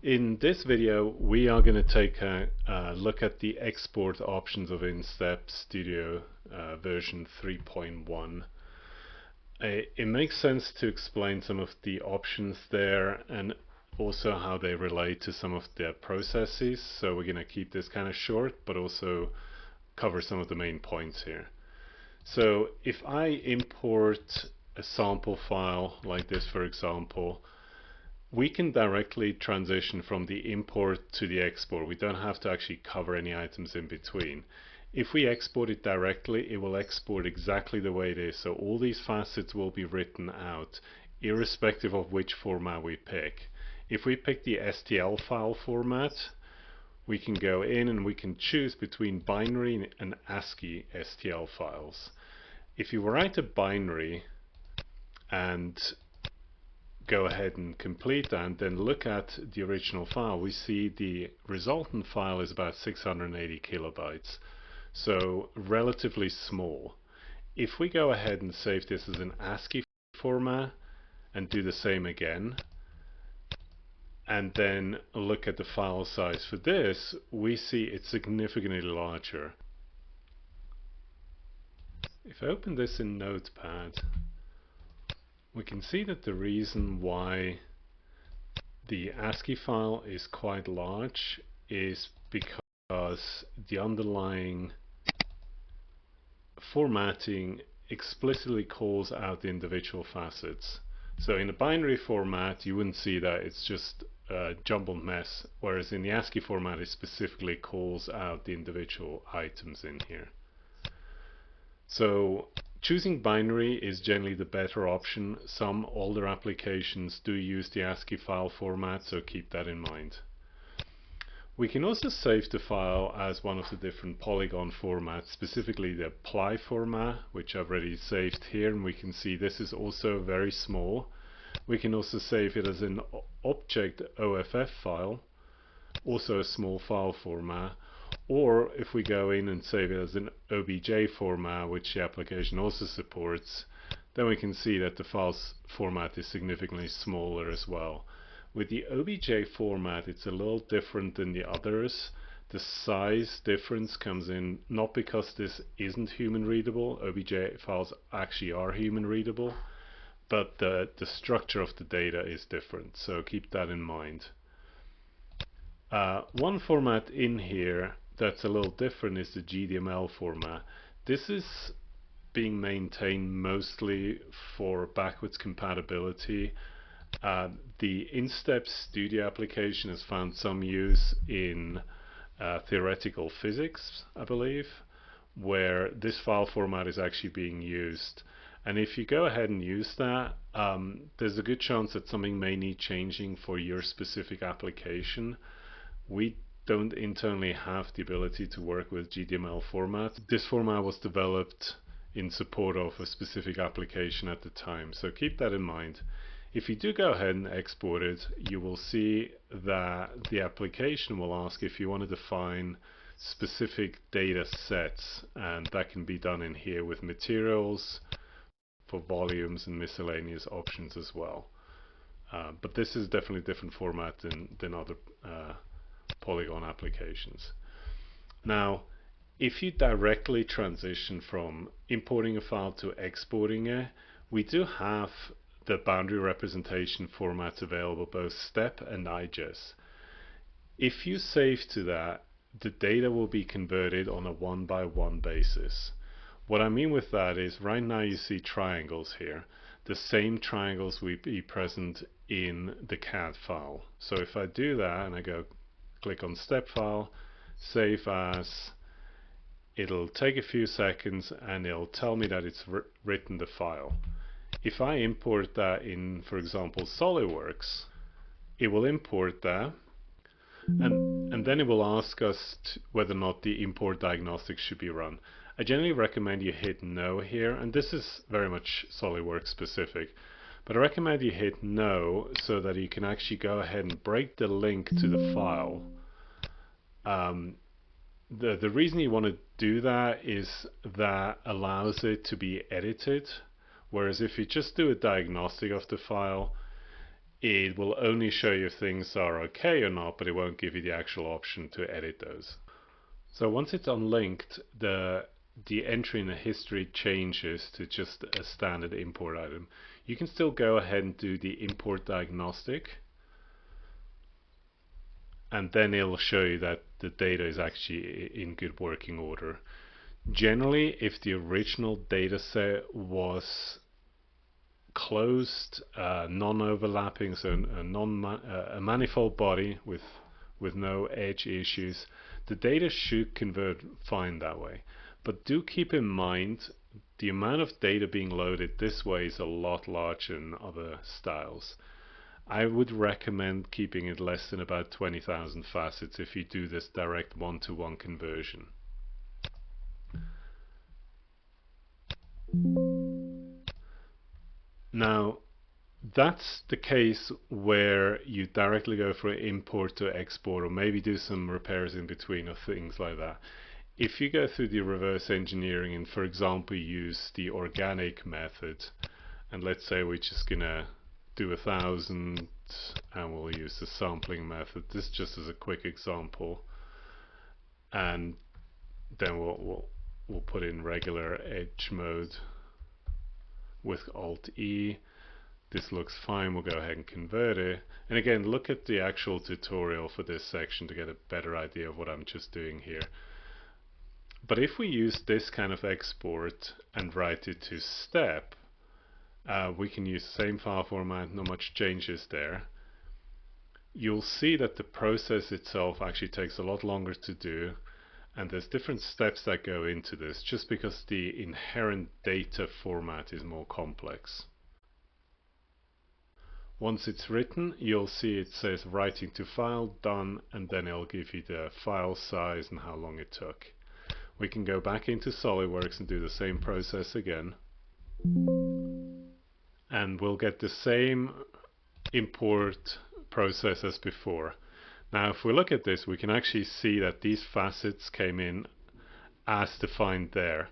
In this video, we are going to take a look at the export options of InStep Studio version 3.1. It makes sense to explain some of the options there and also how they relate to some of the processes. So we're going to keep this kind of short, but also cover some of the main points here. So if I import a sample file like this, for example, we can directly transition from the import to the export. We don't have to actually cover any items in between. If we export it directly, it will export exactly the way it is. So all these facets will be written out, irrespective of which format we pick. If we pick the STL file format, we can go in and we can choose between binary and ASCII STL files. If you write a binary and go ahead and complete that and then look at the original file, we see the resultant file is about 680 kilobytes, so relatively small. If we go ahead and save this as an ASCII format and do the same again and then look at the file size for this, we see it's significantly larger. If I open this in Notepad, we can see that the reason why the ASCII file is quite large is because the underlying formatting explicitly calls out the individual facets. So in a binary format you wouldn't see that, it's just a jumbled mess, whereas in the ASCII format it specifically calls out the individual items in here. So choosing binary is generally the better option. Some older applications do use the ASCII file format, so keep that in mind. We can also save the file as one of the different polygon formats, specifically the apply format, which I've already saved here, and we can see this is also very small. We can also save it as an object OFF file, also a small file format. Or if we go in and save it as an OBJ format, which the application also supports, then we can see that the file format is significantly smaller as well. With the OBJ format, it's a little different than the others. The size difference comes in not because this isn't human readable. OBJ files actually are human readable, but the structure of the data is different, so keep that in mind. One format in here that's a little different is the GDML format. This is being maintained mostly for backwards compatibility. The InStep Studio application has found some use in theoretical physics, I believe, where this file format is actually being used. And if you go ahead and use that, there's a good chance that something may need changing for your specific application. We don't internally have the ability to work with GDML format. This format was developed in support of a specific application at the time, so keep that in mind. If you do go ahead and export it, you will see that the application will ask if you want to define specific data sets, and that can be done in here with materials, for volumes and miscellaneous options as well. But this is definitely a different format than other Polygon applications. Now, if you directly transition from importing a file to exporting it, we do have the boundary representation formats available, both STEP and IGES. If you save to that, the data will be converted on a one-by-one basis. What I mean with that is right now you see triangles here. The same triangles will be present in the CAD file. So if I do that and I go click on step file, save as, it'll take a few seconds and it'll tell me that it's written the file. If I import that in, for example, SolidWorks, it will import that and then it will ask us whether or not the import diagnostics should be run. I generally recommend you hit no here, and this is very much SolidWorks specific, but I recommend you hit no so that you can actually go ahead and break the link to the file. The reason you want to do that is that allows it to be edited, whereas if you just do a diagnostic of the file, it will only show you if things are okay or not, but it won't give you the actual option to edit those. So once it's unlinked, the entry in the history changes to just a standard import item. You can still go ahead and do the import diagnostic, and then it'll show you that the data is actually in good working order. Generally, if the original data set was closed, non-overlapping, so a manifold body with no edge issues, the data should convert fine that way. But do keep in mind the amount of data being loaded this way is a lot larger than other styles. I would recommend keeping it less than about 20,000 facets if you do this direct one-to-one conversion. Now, that's the case where you directly go for import to export, or maybe do some repairs in between or things like that. If you go through the reverse engineering and, for example, use the organic method, and let's say we're just gonna do 1,000 and we'll use the sampling method, this just as a quick example, and then we'll put in regular edge mode with Alt E. This looks fine, we'll go ahead and convert it. And again, look at the actual tutorial for this section to get a better idea of what I'm just doing here. But if we use this kind of export and write it to step, we can use the same file format, not much changes there. You'll see that the process itself actually takes a lot longer to do, and there's different steps that go into this just because the inherent data format is more complex. Once it's written, you'll see it says writing to file, done, and then it'll give you the file size and how long it took. We can go back into SolidWorks and do the same process again, and we'll get the same import process as before. Now if we look at this, we can actually see that these facets came in as defined there.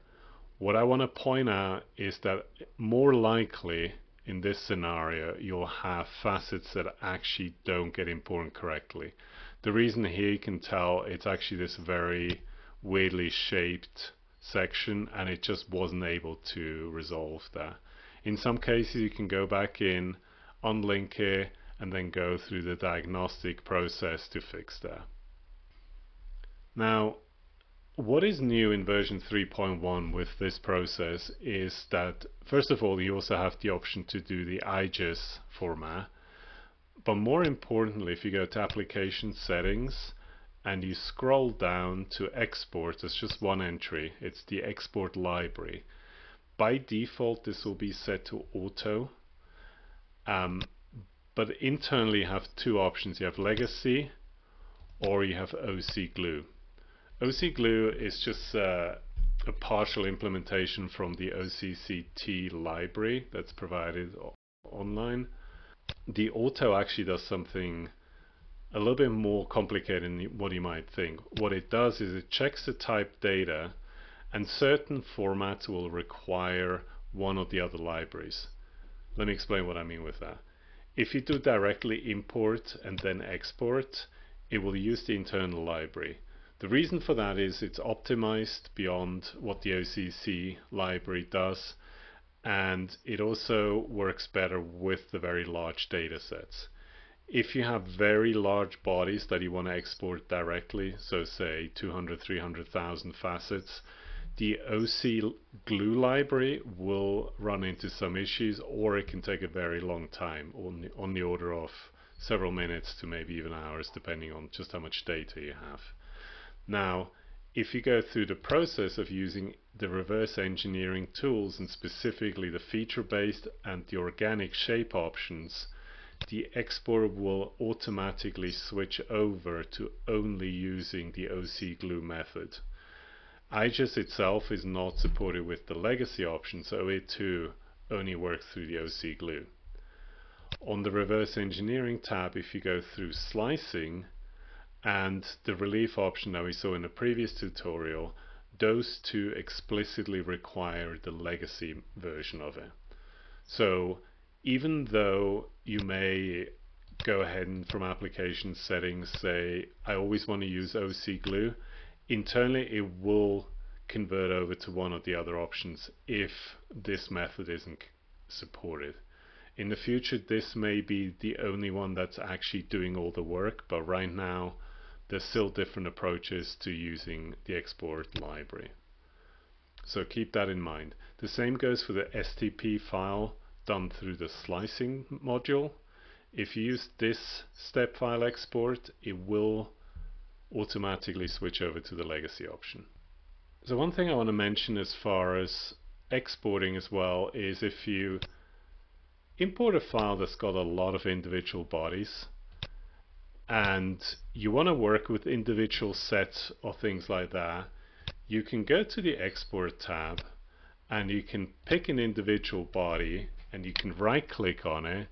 What I want to point out is that more likely in this scenario you'll have facets that actually don't get imported correctly. The reason here you can tell it's actually this very weirdly shaped section, and it just wasn't able to resolve that. In some cases you can go back in, unlink it, and then go through the diagnostic process to fix that. Now, what is new in version 3.1 with this process is that, first of all, you also have the option to do the IGES format, but more importantly, if you go to application settings and you scroll down to export, there's just one entry, it's the export library. By default this will be set to auto, but internally you have two options. You have legacy or you have OC glue. OC glue is just a partial implementation from the OCCT library that's provided online. The auto actually does something a little bit more complicated than what you might think. What it does is it checks the type data, and certain formats will require one of the other libraries. Let me explain what I mean with that. If you do directly import and then export, it will use the internal library. The reason for that is it's optimized beyond what the OCC library does, and it also works better with the very large data sets. If you have very large bodies that you want to export directly, so say 200, 300,000 facets, the OC glue library will run into some issues, or it can take a very long time, on the order of several minutes to maybe even hours, depending on just how much data you have. Now, if you go through the process of using the reverse engineering tools, and specifically the feature-based and the organic shape options, the export will automatically switch over to only using the OC glue method. IGES itself is not supported with the legacy option, so it too only works through the OC glue. On the reverse engineering tab, if you go through slicing and the relief option that we saw in the previous tutorial, those two explicitly require the legacy version of it. So even though you may go ahead and from application settings say I always want to use OC glue, internally it will convert over to one of the other options if this method isn't supported. In the future this may be the only one that's actually doing all the work, but right now there's still different approaches to using the export library. So keep that in mind. The same goes for the STP file done through the slicing module. If you use this step file export, it will automatically switch over to the legacy option. So one thing I want to mention as far as exporting as well is if you import a file that's got a lot of individual bodies and you want to work with individual sets or things like that, you can go to the export tab and you can pick an individual body and you can right click on it,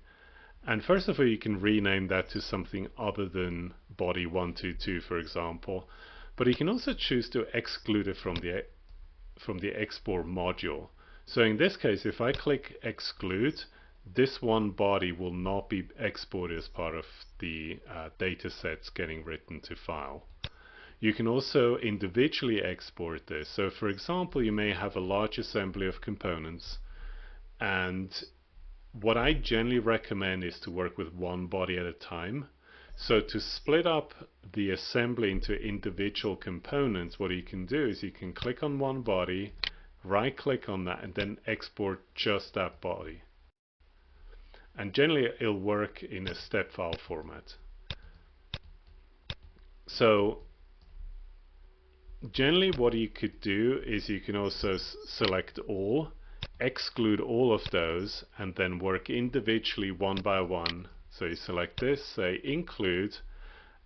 and first of all you can rename that to something other than body 122 for example, but you can also choose to exclude it from the export module. So in this case if I click exclude, this one body will not be exported as part of the data sets getting written to file. You can also individually export this. So for example, you may have a large assembly of components, and what I generally recommend is to work with one body at a time. So to split up the assembly into individual components, what you can do is you can click on one body, right click on that, and then export just that body. And generally it'll work in a step file format. So generally what you could do is you can also select all, exclude all of those, and then work individually one by one. So you select this, say include,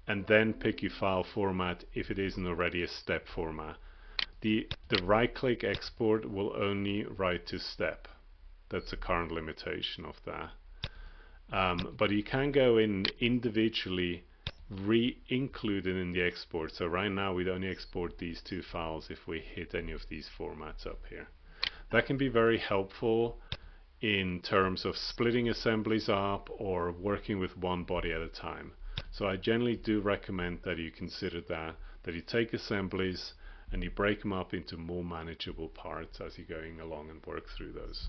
and then pick your file format if it isn't already a step format. The right click export will only write to step. That's the current limitation of that. But you can go in individually re-include it in the export. So right now we'd only export these two files if we hit any of these formats up here. That can be very helpful in terms of splitting assemblies up or working with one body at a time. So I generally do recommend that you consider that you take assemblies and you break them up into more manageable parts as you're going along and work through those.